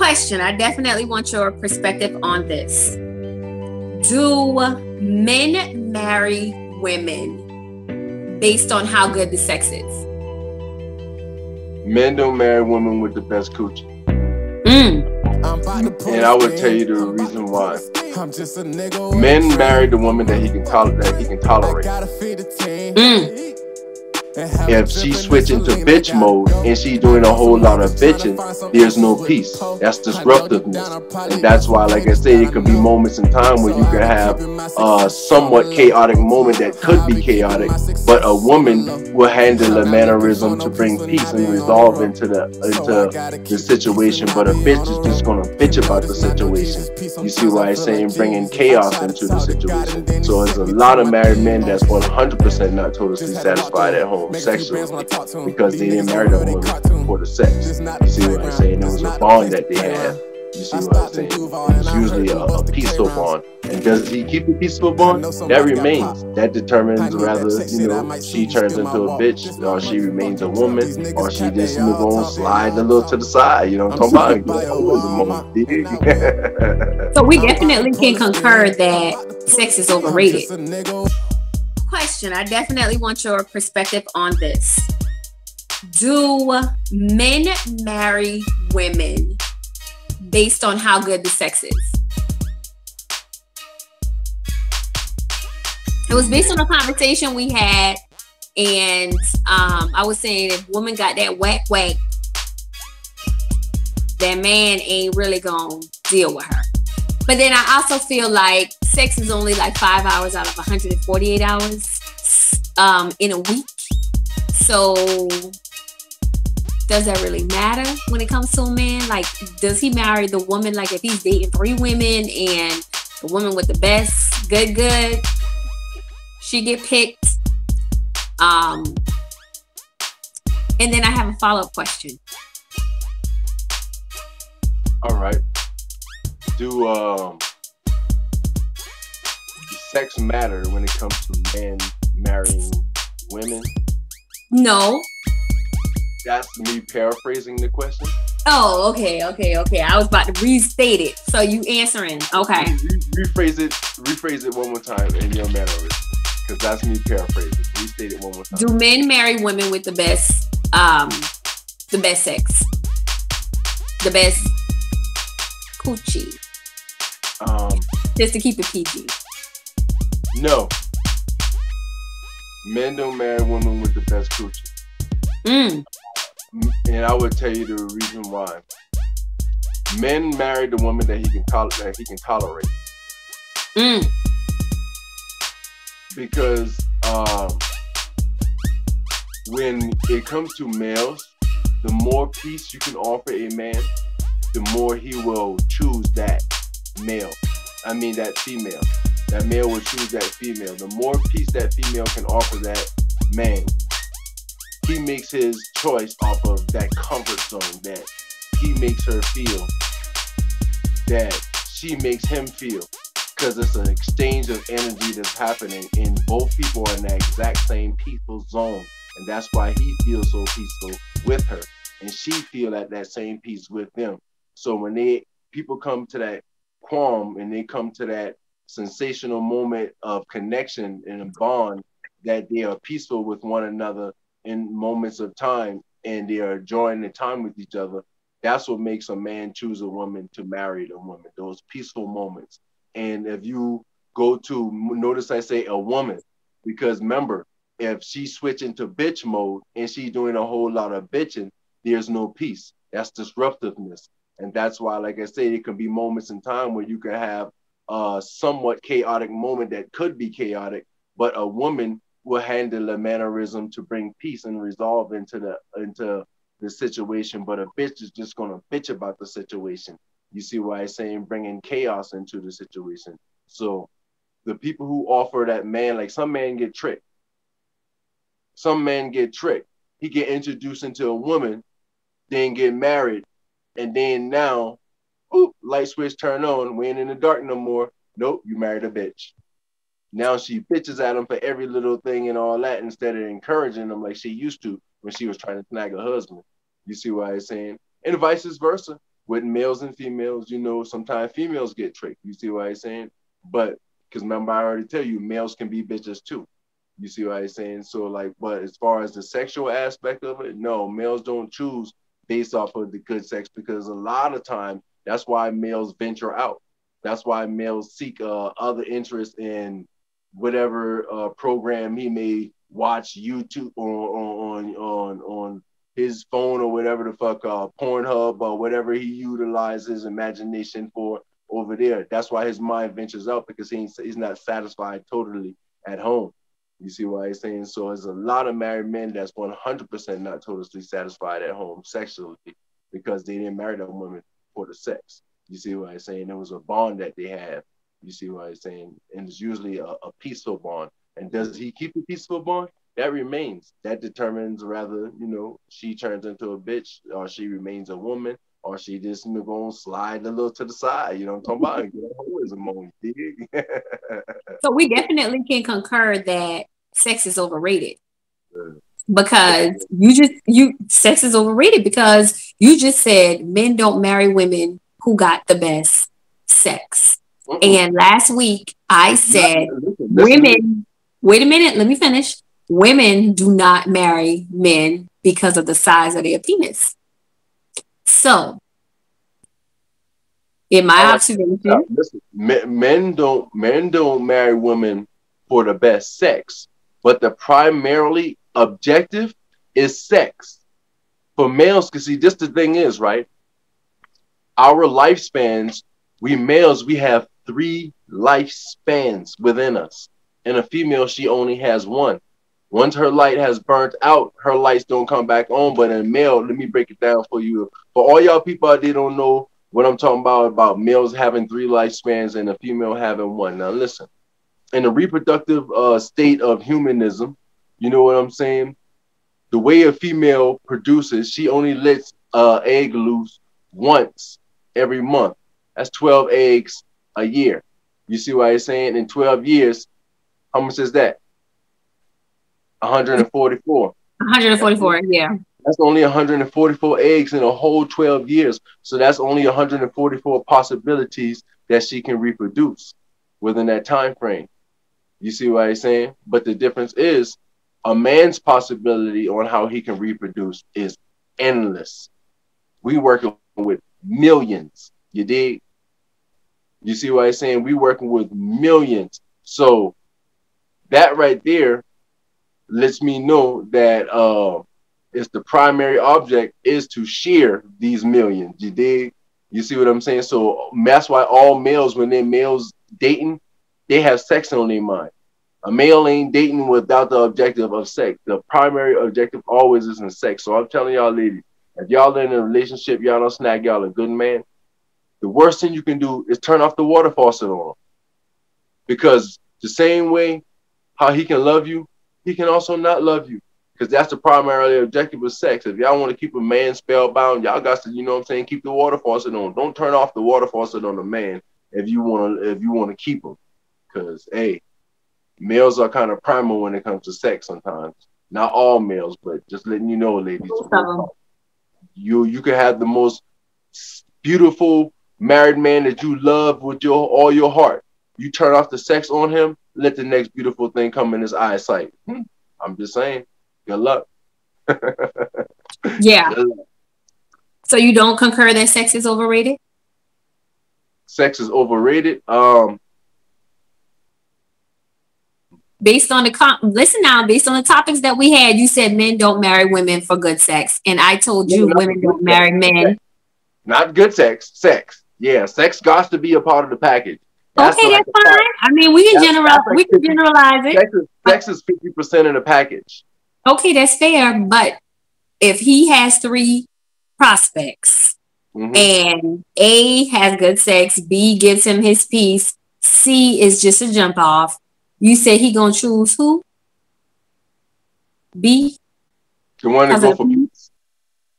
Question, I definitely want your perspective on this. Do men marry women based on how good the sex is? Men don't marry women with the best coochie. And I would tell you the reason why. Men marry the woman that he can tolerate. If she's switching to bitch mode and she's doing a whole lot of bitching, there's no peace. That's disruptiveness. And that's why, like I said, it could be moments in time where you can have a somewhat chaotic moment that could be chaotic, but a woman will handle a mannerism to bring peace and resolve into the situation, but a bitch is just gonna bitch about the situation. You see why I'm saying bringing chaos into the situation. So there's a lot of married men that's 100% not totally satisfied at home sexually because they didn't marry the woman for the sex. You see what I'm saying? It was a bond that they had. You see what I'm saying? It's usually a peaceful bond. And does he keep a peaceful bond? That remains. That determines whether, you know, she turns into a bitch, or she remains a woman, or she just gonna slide a little to the side. You know what I'm talking about? So we definitely can concur that sex is overrated. Question, I definitely want your perspective on this. Do men marry women based on how good the sex is? It was based on a conversation we had, and I was saying if woman got that whack, that man ain't really gonna deal with her. But then I also feel like sex is only like 5 hours out of 148 hours in a week. So does that really matter when it comes to a man? Like, does he marry the woman? Like, if he's dating 3 women and the woman with the best, good, she get picked. And then I have a follow-up question. All right. Do sex matter when it comes to men marrying women? No. That's me paraphrasing the question. Oh, okay. I was about to restate it. So you answering. Okay. Rephrase it one more time in your manner, because that's me paraphrasing. Restate it one more time. Do men marry women with the best sex? The best coochie? Just to keep it PG. No. Men don't marry women with the best coochie. And I would tell you the reason why. Men marry the woman that he can tolerate. Because when it comes to males, the more peace you can offer a man, the more he will choose that male. I mean that female. That male will choose that female. The more peace that female can offer that man, he makes his choice off of that comfort zone that he makes her feel, that she makes him feel, because it's an exchange of energy that's happening, and both people are in that exact same peaceful zone, and that's why he feels so peaceful with her, and she feel at that same peace with them. So when people come to that qualm and they come to that sensational moment of connection and a bond, that they are peaceful with one another in moments of time, and they are enjoying the time with each other, that's what makes a man choose a woman to marry the woman, those peaceful moments. And if you go to, notice I say a woman, because remember, if she's switching to bitch mode and she's doing a whole lot of bitching, there's no peace. That's disruptiveness. And that's why, like I said, it can be moments in time where you can have a somewhat chaotic moment that could be chaotic, but a woman will handle a mannerism to bring peace and resolve into the situation, but a bitch is just gonna bitch about the situation. You see why I'm saying bringing chaos into the situation. So the people who offer that man, like some men get tricked. Some men get tricked. He get introduced into a woman, then get married, and then now, light switch turn on. We ain't in the dark no more. Nope, you married a bitch. Now she bitches at him for every little thing and all that, instead of encouraging him like she used to when she was trying to snag a husband. You see what I'm saying? And vice versa. with males and females, you know, sometimes females get tricked. You see what I'm saying? But because remember, I already tell you, males can be bitches too. You see what I'm saying? So like, but as far as the sexual aspect of it, no, males don't choose based off of the good sex, because a lot of times that's why males venture out. That's why males seek other interests in whatever program he may watch YouTube or on his phone or whatever the fuck, Pornhub or whatever he utilizes imagination for over there. That's why his mind ventures out, because he's not satisfied totally at home. You see what I'm saying? So there's a lot of married men that's 100% not totally satisfied at home sexually, because they didn't marry that woman for the sex. You see what I'm saying? It was a bond that they have. You see what I'm saying? And it's usually a peaceful bond. And does he keep a peaceful bond? That remains. That determines rather, you know, she turns into a bitch, or she remains a woman, or she just going to slide a little to the side. You know what I'm talking about? Get always a moment, dig? So we definitely can concur that sex is overrated. Because sex is overrated because you just said men don't marry women who got the best sex. And last week I said women, wait a minute, let me finish. Women do not marry men because of the size of their penis. So, in my observation, men don't marry women for the best sex, but the primarily objective is sex. For males, because see, this the thing is, right? Our lifespans, we males, we have 3 lifespans within us. And a female, she only has 1. Once her light has burnt out, her lights don't come back on. But in a male, let me break it down for you. For all y'all people out there don't know what I'm talking about males having 3 lifespans and a female having 1. Now listen, in the reproductive state of humanism, you know what I'm saying? The way a female produces, she only lets egg loose once every month. That's 12 eggs a year. You see what I'm saying? In 12 years, how much is that? 144. 144, yeah. That's only 144 eggs in a whole 12 years. So that's only 144 possibilities that she can reproduce within that time frame. You see what I'm saying? But the difference is a man's possibility on how he can reproduce is endless. We working with millions. You dig? You see what I'm saying? We working with millions. So that right there lets me know that it's the primary object is to share these millions. You dig? You see what I'm saying? So that's why all males, when they're males dating, they have sex on their mind. A male ain't dating without the objective of sex. The primary objective always is in sex. So I'm telling y'all, ladies, if y'all in a relationship, y'all don't snag y'all a good man, the worst thing you can do is turn off the water faucet on him. Because the same way how he can love you, he can also not love you. Because that's the primary objective of sex. If y'all want to keep a man spellbound, y'all got to, you know what I'm saying, keep the water faucet on. Don't turn off the water faucet on a man if you want to keep him. Because, hey, males are kind of primal when it comes to sex sometimes. Not all males, but just letting you know, ladies. You can have the most beautiful married man that you love with all your heart. You turn off the sex on him, let the next beautiful thing come in his eyesight. I'm just saying. Good luck. Yeah. Good luck. So you don't concur that sex is overrated? Sex is overrated. Based on the topics that we had, you said men don't marry women for good sex, and I told you women don't marry men. Not good sex. Sex. Yeah, sex got to be a part of the package. That's fine. I mean, we can generalize it. Sex is 50% of the package. Okay, that's fair. But if he has 3 prospects and A has good sex, B gives him his piece, C is just a jump off, you say he gonna choose who? B? The one to go for peace.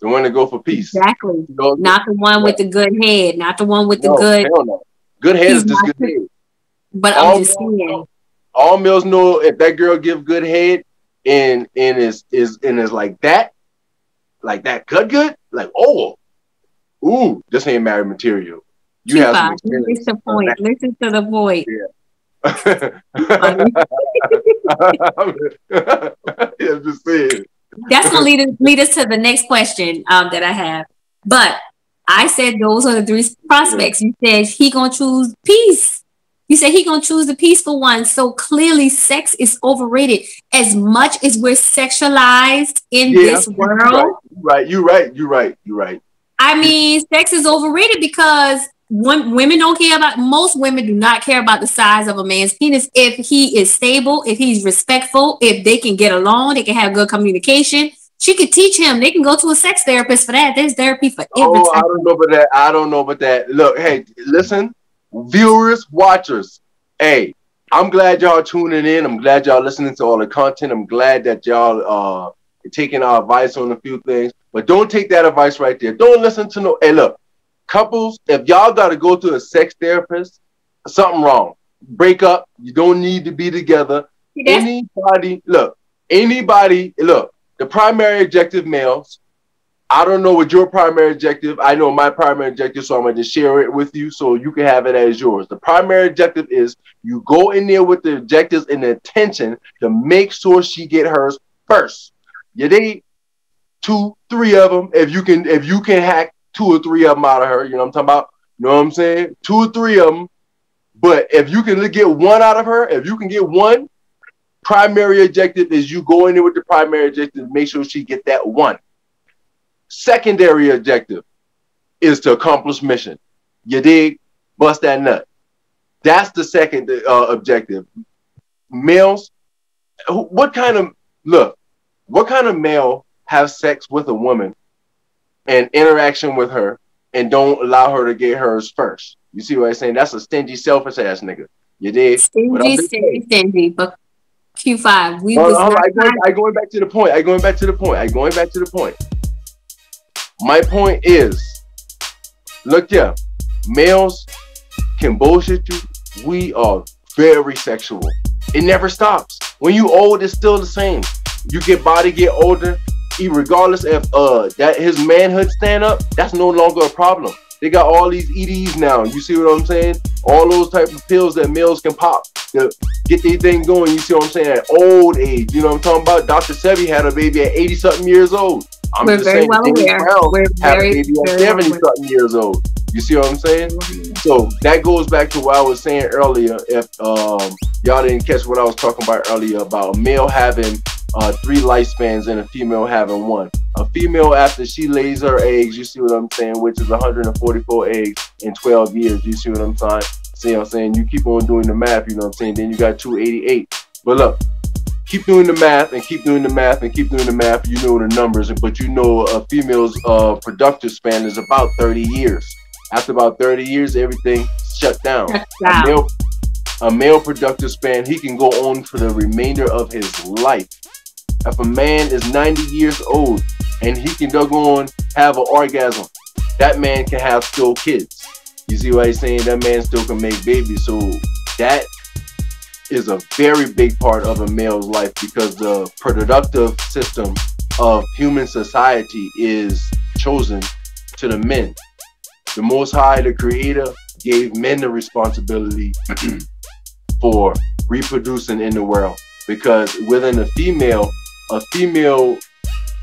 The one to go for peace. Exactly. Not the one with the good head. Not the one with the good. Hell no. Good head is just good head. But I'm just saying. All males know if that girl give good head and is like that good, like, oh, ooh, this ain't married material. You have some experience. Listen to the point. Listen to the point. Yeah, just saying. That's gonna lead us to the next question that I have. But I said those are the three prospects. You said he gonna choose peace. You said he gonna choose the peaceful one. So clearly, sex is overrated. As much as we're sexualized in this world, You're right. I mean, sex is overrated because women don't care about. Most women do not care about the size of a man's penis if he is stable, if he's respectful, if they can get along, they can have good communication. She could teach him. They can go to a sex therapist for that. There's therapy for every type. I don't know about that. Look, hey, listen, viewers, watchers. Hey, I'm glad y'all tuning in. I'm glad y'all listening to all the content. I'm glad that y'all taking our advice on a few things. But don't take that advice right there. Don't listen to no. Hey, look, couples, if y'all got to go to a sex therapist, something wrong. Break up. You don't need to be together. Anybody, look. The primary objective, males, I don't know what your primary objective. I know my primary objective, so I'm going to share it with you so you can have it as yours. The primary objective is you go in there with the objectives and the intention to make sure she get hers first. You date 2, 3 of them. If you can hack 2 or 3 of them out of her, you know what I'm talking about? You know what I'm saying? 2 or 3 of them. But if you can get 1 out of her, if you can get 1, primary objective is you go in there with the primary objective, make sure she get that 1. Secondary objective is to accomplish mission. You dig? Bust that nut. That's the second objective. Males, what kind of male have sex with a woman and interaction with her and don't allow her to get hers first? You see what I'm saying? That's a stingy, selfish ass nigga. You dig? Stingy, but Q5. I going back to the point. My point is, look here, males can bullshit you. We are very sexual. It never stops. When you old, it's still the same. You get older, regardless if that his manhood stand up, that's no longer a problem. They got all these EDs now. You see what I'm saying? All those type of pills that males can pop to get their thing going. You see what I'm saying? At old age, you know what I'm talking about? Dr. Sebi had a baby at 80-something years old. We're very well aware. We're very 70-something years old. You see what I'm saying? So that goes back to what I was saying earlier. If y'all didn't catch what I was talking about earlier about a male having 3 lifespans and a female having 1. A female, after she lays her eggs, you see what I'm saying, which is 144 eggs in 12 years. You see what I'm saying? See what I'm saying? You keep on doing the math, you know what I'm saying? Then you got 288. But look, keep doing the math and keep doing the math and keep doing the math. You know the numbers, but you know a female's productive span is about 30 years. After about 30 years, everything shut down. A male productive span, he can go on for the remainder of his life. If a man is 90 years old and he can go on have an orgasm, that man can have still kids. You see what I'm saying? That man still can make babies. So that is a very big part of a male's life because the productive system of human society is chosen to the men. The Most High, the Creator, gave men the responsibility for reproducing in the world, because within a female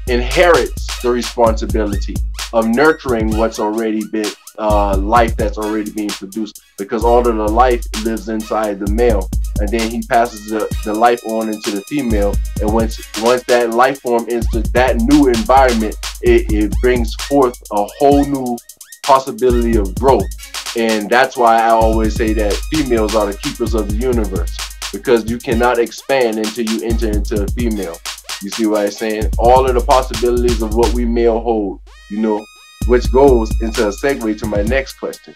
inherits the responsibility of nurturing what's already been life that's already being produced, because all of the life lives inside the male, and then he passes the life on into the female, and once that life form into that new environment, it brings forth a whole new possibility of growth. And that's why I always say that females are the keepers of the universe, because you cannot expand until you enter into a female. You see what I'm saying? All of the possibilities of what we male hold, you know, which goes into a segue to my next question.